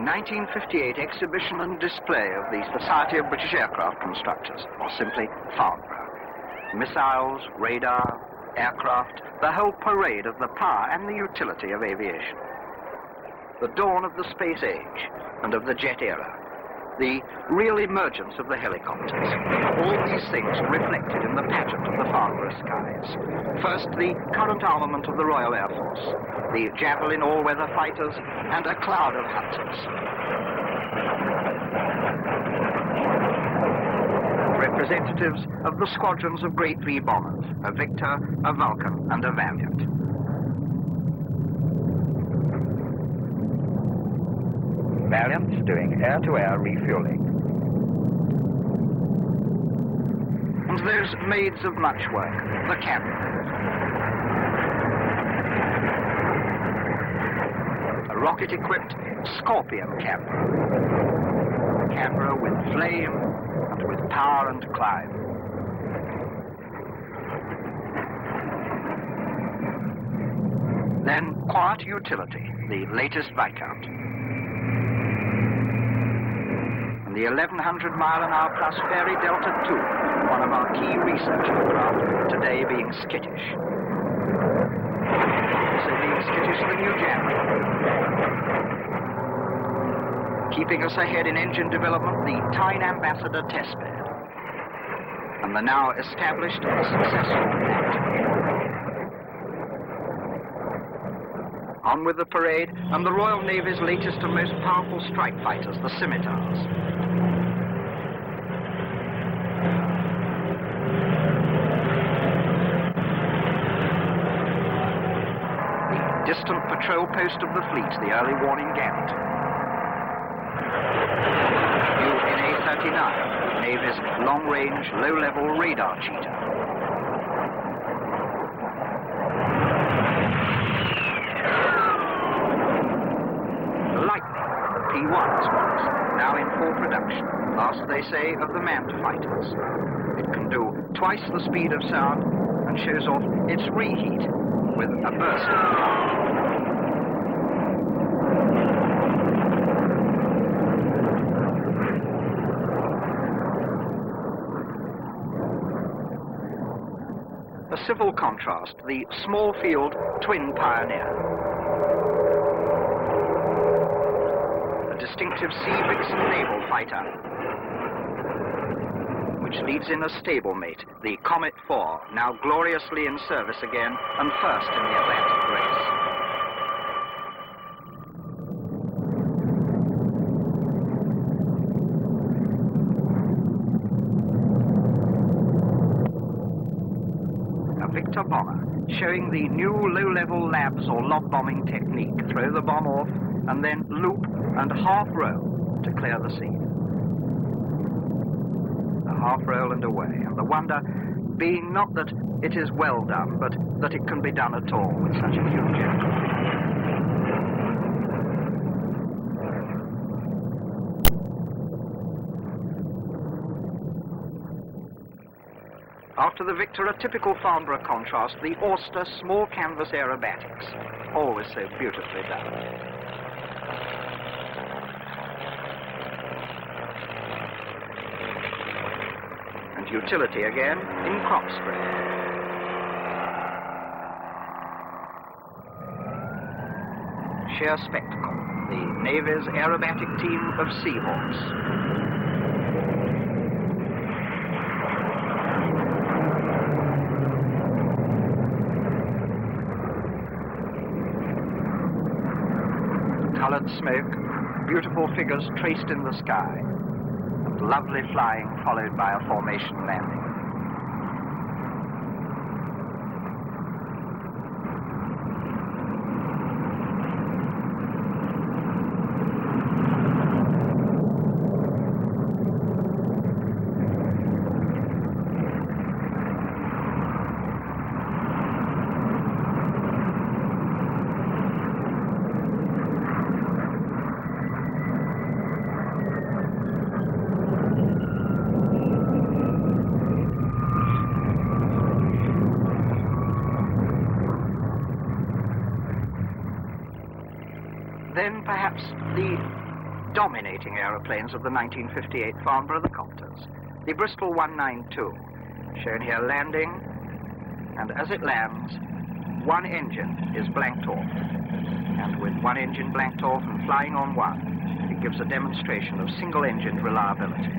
1958 exhibition and display of the Society of British Aircraft Constructors, or simply Farnborough. Missiles, radar, aircraft, the whole parade of the power and the utility of aviation. The dawn of the space age and of the jet era. The real emergence of the helicopters. All these things reflected in the pageant of the Farnborough skies. First, the current armament of the Royal Air Force, the Javelin all-weather fighters, and a cloud of hunters. Representatives of the squadrons of Great V bombers, a Victor, a Vulcan, and a Valiant. Valiant doing air-to-air refueling. And those maids of much work, the camera. A rocket-equipped Scorpion camera. Camera with flame and with power and climb. Then quiet utility, the latest Viscount. The 1100 mile-an-hour plus Fairy Delta II, one of our key research aircraft, today being skittish. Also being skittish, the new Javelin. Keeping us ahead in engine development, the Tyne Ambassador testbed. And the now established and successful Nat. On with the parade, and the Royal Navy's latest and most powerful strike fighters, the Scimitars. Distant patrol post of the fleet, the early warning Gannet. New NA-39, Navy's long-range, low-level radar cheater. The Lightning, P-1 squads, now in full production, last, they say, of the manned fighters. It can do twice the speed of sound and shows off its reheat with a burst of power. A civil contrast, the small field twin Pioneer. A distinctive Sea Vixen naval fighter, which leads in a stablemate, the Comet 4, now gloriously in service again and first in the Atlantic race. A Victor bomber, showing the new low-level labs or lob bombing technique. Throw the bomb off and then loop and half roll to clear the scene. Half roll and away, and the wonder being not that it is well done, but that it can be done at all with such a huge aircraft. After the Victor, a typical Farnborough contrast, the Auster small canvas aerobatics, always so beautifully done. Utility again in crop spray. Sheer spectacle, the Navy's aerobatic team of Seahawks. Colored smoke, beautiful figures traced in the sky. Lovely flying followed by a formation landing. Then perhaps the dominating aeroplanes of the 1958 Farnborough, the Copters. The Bristol 192, shown here landing, and as it lands, one engine is blanked off. And with one engine blanked off and flying on one, it gives a demonstration of single-engined reliability.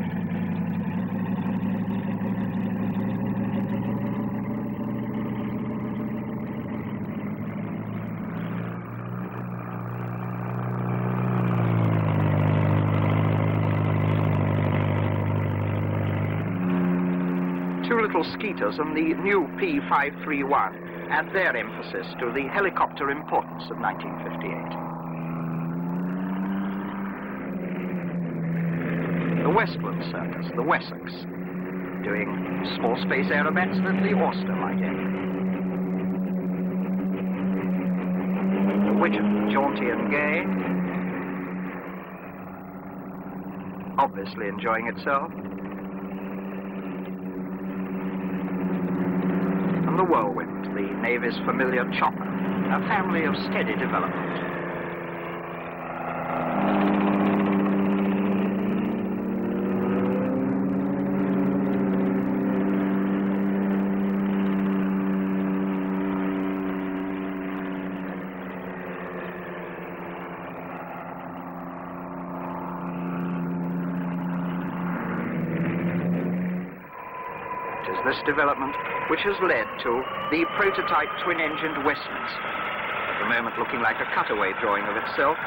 Two little skeeters and the new P531 add their emphasis to the helicopter importance of 1958. The Westland Circus, the Wessex, doing small space aerobats that the Auster might emulate. The Widgeon, jaunty and gay, obviously enjoying itself. The Whirlwind, the Navy's familiar chopper, a family of steady development. It is this development which has led to the prototype twin-engined Westminster, at the moment looking like a cutaway drawing of itself,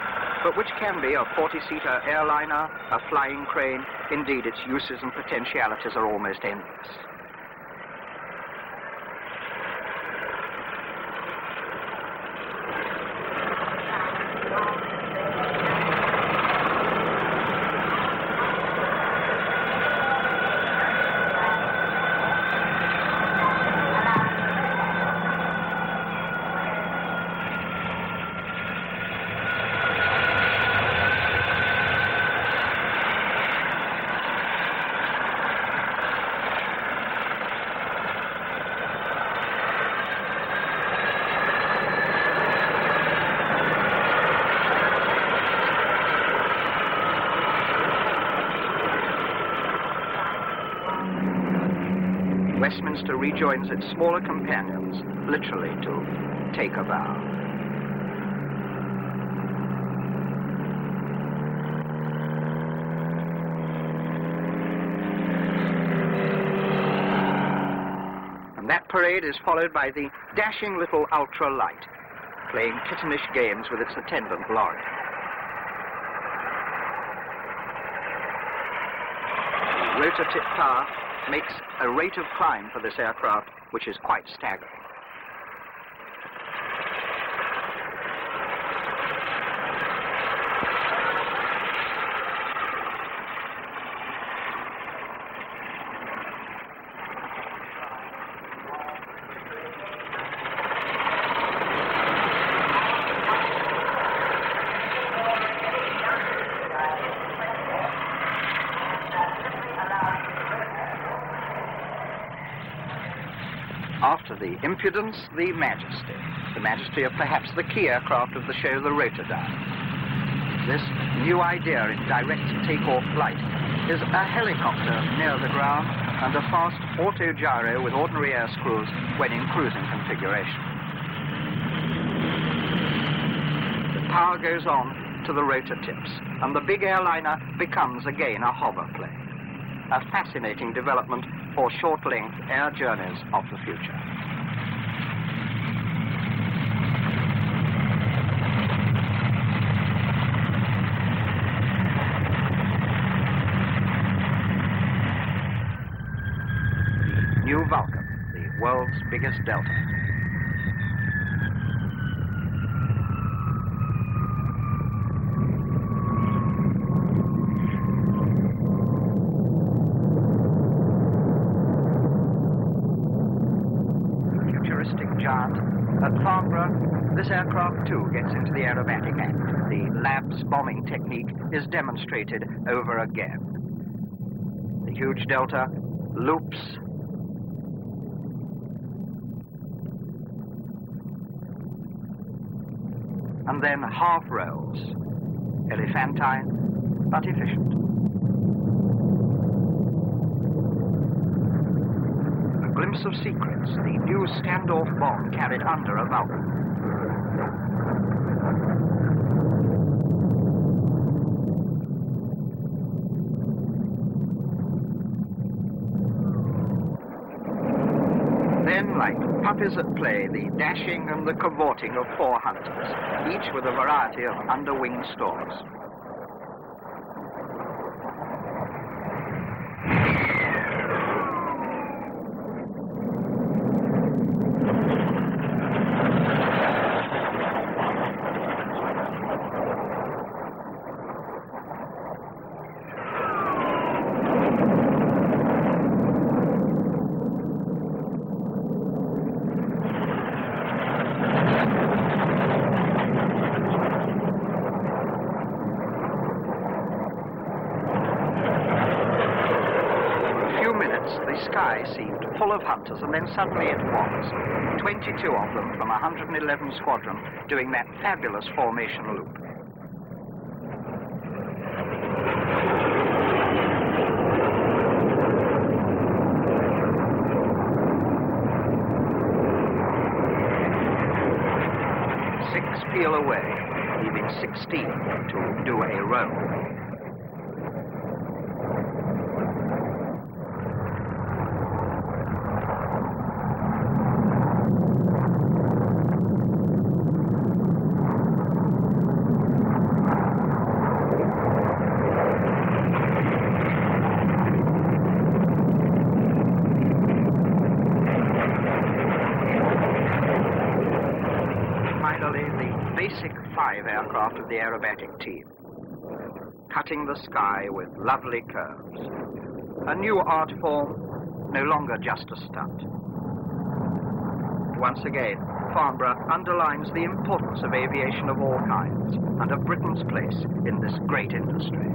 but which can be a 40-seater airliner, a flying crane. Indeed, its uses and potentialities are almost endless. Westminster rejoins its smaller companions, literally to take a bow. And that parade is followed by the dashing little ultra-light, playing kittenish games with its attendant lorry. The rotor tip tower makes a rate of climb for this aircraft which is quite staggering. After the impudence, the majesty of perhaps the key aircraft of the show, the Rotterdam. This new idea in direct takeoff flight is a helicopter near the ground and a fast auto-gyro with ordinary air screws when in cruising configuration. The power goes on to the rotor tips, and the big airliner becomes again a hover plane. A fascinating development for short-length air journeys of the future. The new Vulcan, the world's biggest delta. Giant. At Farnborough, this aircraft too gets into the aerobatic act. The lab's bombing technique is demonstrated over again. The huge delta loops, and then half rolls, elephantine, but efficient. A glimpse of secrets, the new standoff bomb carried under a valve. Then, like puppies at play, the dashing and the cavorting of 4 hunters, each with a variety of underwing stores. The sky seemed full of hunters, and then suddenly it was. 22 of them from 111 Squadron doing that fabulous formation loop. Six peel away, leaving 16 to do a row. Basic 5 aircraft of the aerobatic team, cutting the sky with lovely curves. A new art form, no longer just a stunt. Once again, Farnborough underlines the importance of aviation of all kinds and of Britain's place in this great industry.